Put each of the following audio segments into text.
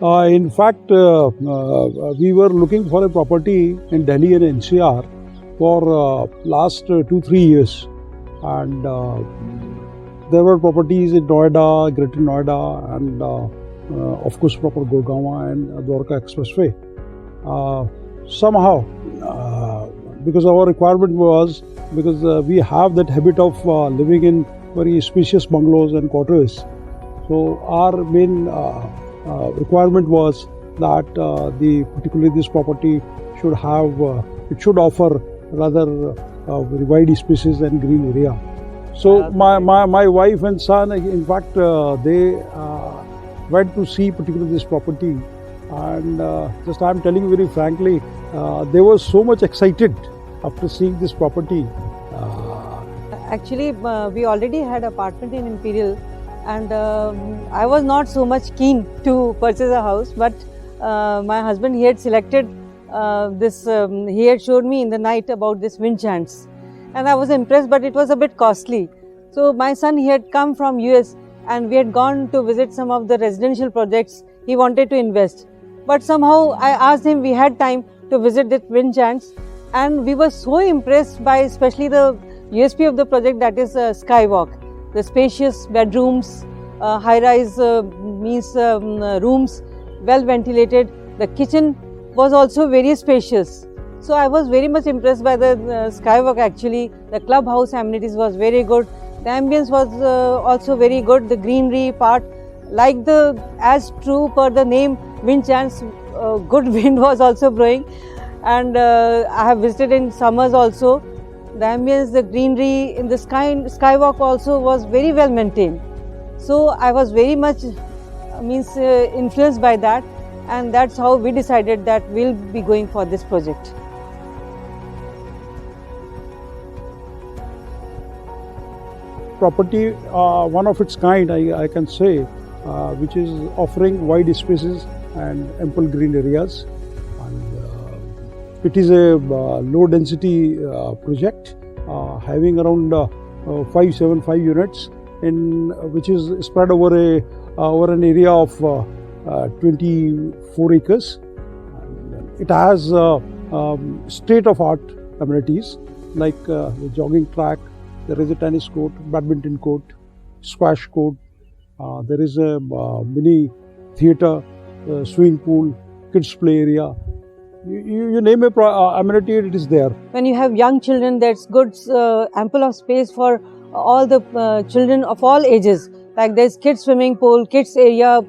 In fact, we were looking for a property in Delhi and NCR for last 2-3 years, and there were properties in Noida, Greater Noida, and of course proper Gurugram and Dwarka Expressway. Somehow, because our requirement was, because we have that habit of living in very spacious bungalows and quarters, so our main requirement was that particularly this property should have, it should offer rather very wide spaces and green area. So my wife and son, in fact, they went to see particularly this property, and just I'm telling you very frankly, they were so much excited after seeing this property. Actually, we already had apartment in Imperial, and I was not so much keen to purchase a house, but my husband, he had selected this, he had showed me in the night about this Windchants, and I was impressed, but it was a bit costly. So my son, he had come from US, and we had gone to visit some of the residential projects he wanted to invest. But somehow I asked him, we had time to visit the Windchants, and we were so impressed by especially the USP of the project, that is Skywalk. The spacious bedrooms, high-rise rooms, well ventilated. The kitchen was also very spacious. So I was very much impressed by the Skywalk actually. The clubhouse amenities was very good. The ambience was also very good. The greenery part, like as true per the name Windchants, good wind was also blowing. And I have visited in summers also. The ambience, the greenery in the skywalk also was very well maintained. So I was very much influenced by that, and that's how we decided that we'll be going for this project. Property, one of its kind, I can say, which is offering wide spaces and ample green areas. It is a low density project having around 575 units, which is spread over an area of 24 acres. It has state-of-art amenities like the jogging track. There is a tennis court, badminton court, squash court. There is a mini theatre, swimming pool, kids play area. You name a amenity, it is there. When you have young children, there's good ample of space for all the children of all ages. Like there's kids swimming pool, kids area.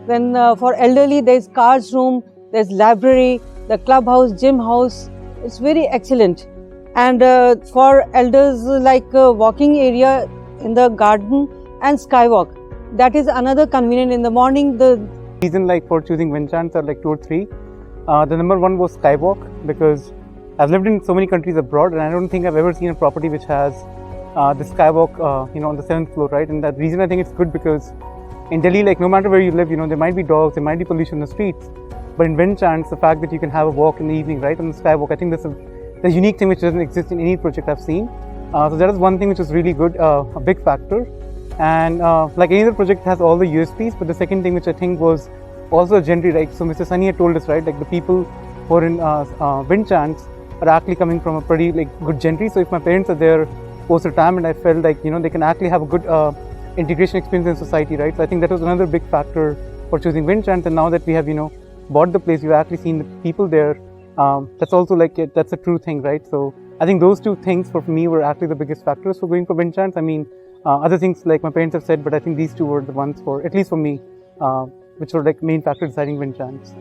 Then for elderly, there's cards room, there's library, the clubhouse, gym house. It's very excellent. And for elders, like walking area in the garden and skywalk. That is another convenient in the morning. The reason for choosing Windchants are 2 or 3. The number one was Skywalk, because I've lived in so many countries abroad, and I don't think I've ever seen a property which has the Skywalk, on the 7th floor, right? And that reason I think it's good, because in Delhi, no matter where you live, there might be dogs, there might be pollution in the streets, but in Windchants, the fact that you can have a walk in the evening, right, on the Skywalk, I think that's a unique thing which doesn't exist in any project I've seen. So that is one thing which is really good, a big factor. And like any other project has all the USPs, but the second thing which I think was also a gentry, right? So Mr. Sunny had told us, right, the people who are in Windchants are actually coming from a pretty good gentry. So if my parents are there post-retirement, I felt they can actually have a good integration experience in society, right? So I think that was another big factor for choosing Windchants. And now that we have, bought the place, we've actually seen the people there. That's also that's a true thing, right? So I think those two things for me were actually the biggest factors for going for Windchants. I mean, other things like my parents have said, but I think these two were the ones for, at least for me, which were main factor deciding Windchants.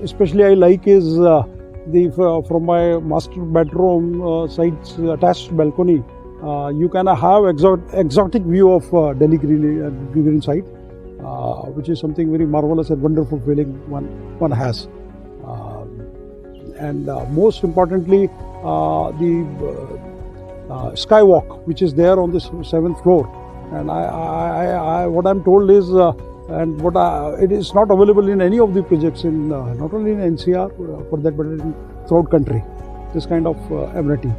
Especially I like is from my master bedroom sides attached balcony. You can have exotic view of Delhi green side, which is something very marvelous and wonderful feeling one has. And most importantly, the skywalk, which is there on the 7th floor, and what I'm told is, it is not available in any of the projects in not only in NCR for that, but in throughout country. This kind of amenity.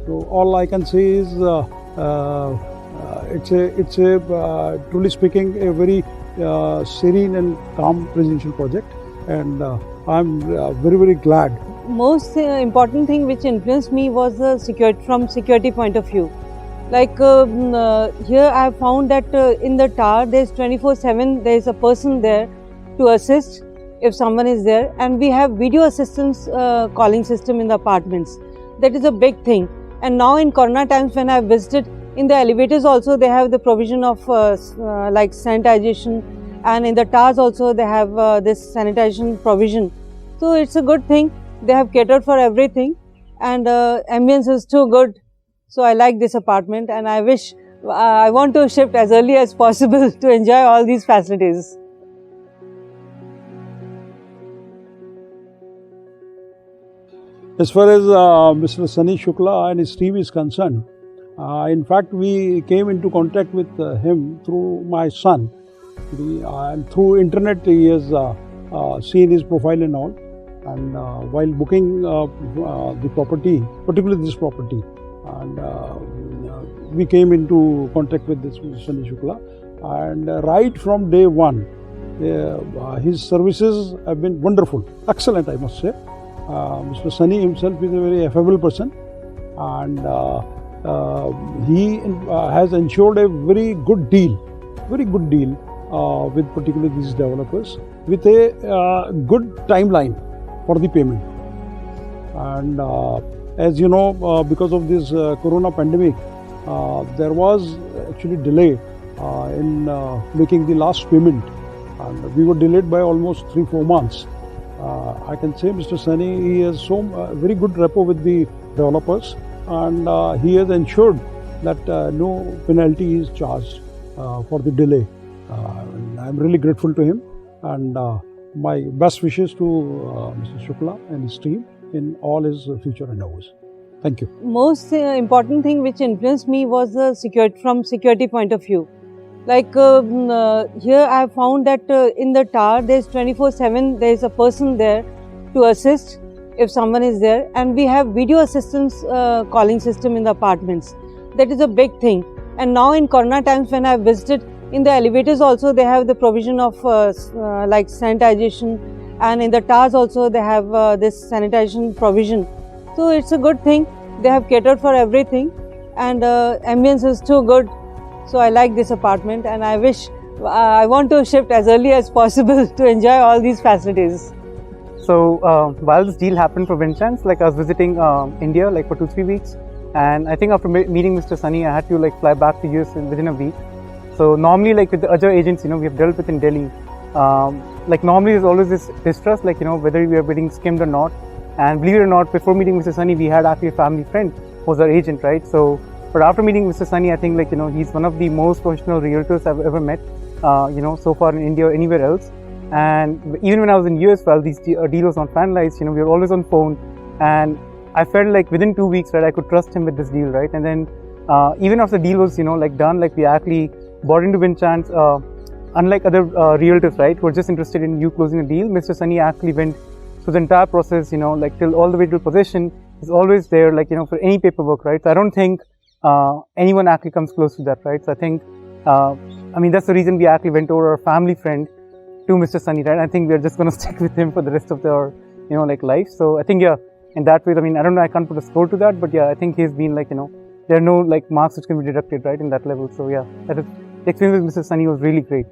So all I can say is, it's a truly speaking a very serene and calm residential project, and I'm very glad. Most important thing which influenced me was the security point of view. Like here I have found that in the tower there's 24/7 there is a person there to assist if someone is there, and we have video assistance calling system in the apartments. That is a big thing. And now in corona times when I have visited, in the elevators also they have the provision of like sanitization, and in the towers also they have this sanitization provision. So it's a good thing. They have catered for everything, and ambience is too good. So I like this apartment, and I wish I want to shift as early as possible to enjoy all these facilities. As far as Mr. Sunny Shukla and his team is concerned, in fact, we came into contact with him through my son. And through internet, he has seen his profile and all. And while booking the property, particularly this property, and we came into contact with this Mr. Sunny Shukla. And right from day one, his services have been wonderful, excellent, I must say. Mr. Sunny himself is a very affable person, and he has ensured a very good deal with particularly these developers, with a good timeline for the payment. And as you know, because of this corona pandemic, there was actually delay in making the last payment, and we were delayed by almost 3-4 months. I can say Mr. Sunny, he has very good rapport with the developers, and he has ensured that no penalty is charged for the delay. I'm really grateful to him, and my best wishes to Mr. Shukla and his team in all his future endeavors. Thank you. Most important thing which influenced me was the security point of view. Like here I have found that in the tower there's 24/7 there is a person there to assist if someone is there, and we have video assistance calling system in the apartments. That is a big thing. And now in corona times when I have visited, in the elevators also they have the provision of like sanitization, and in the towers also they have this sanitization provision. So it's a good thing. They have catered for everything, and ambience is too good. So I like this apartment, and I wish I want to shift as early as possible to enjoy all these facilities. So while this deal happened for Windchants, like I was visiting India like for 2-3 weeks, and I think after meeting Mr. Sunny, I had to like fly back to US within a week. So normally, like with the other agents, we have dealt with in Delhi, like normally there's always this distrust, like whether we are getting skimmed or not. And believe it or not, before meeting Mr. Sunny, we had actually a family friend who was our agent, right? So, but after meeting Mr. Sunny, I think like he's one of the most professional realtors I've ever met, so far in India or anywhere else. And even when I was in US, while these deal was not finalized, we were always on phone, and I felt like within 2 weeks, right, I could trust him with this deal, right? And then even after the deal was like done, like we actually bought into Windchants, unlike other realtors, right, who are just interested in you closing a deal. Mr. Sunny actually went through the entire process, like till all the way to possession. Is always there, like for any paperwork, right? So I don't think anyone actually comes close to that, right? So I think, I mean, that's the reason we actually went over our family friend to Mr. Sunny, right? I think we're just going to stick with him for the rest of our, like life. So I think, yeah, in that way, I mean, I don't know, I can't put a score to that, but yeah, I think he's been like, there are no like marks which can be deducted, right, in that level. So yeah, that is, the experience with Mr. Sunny was really great.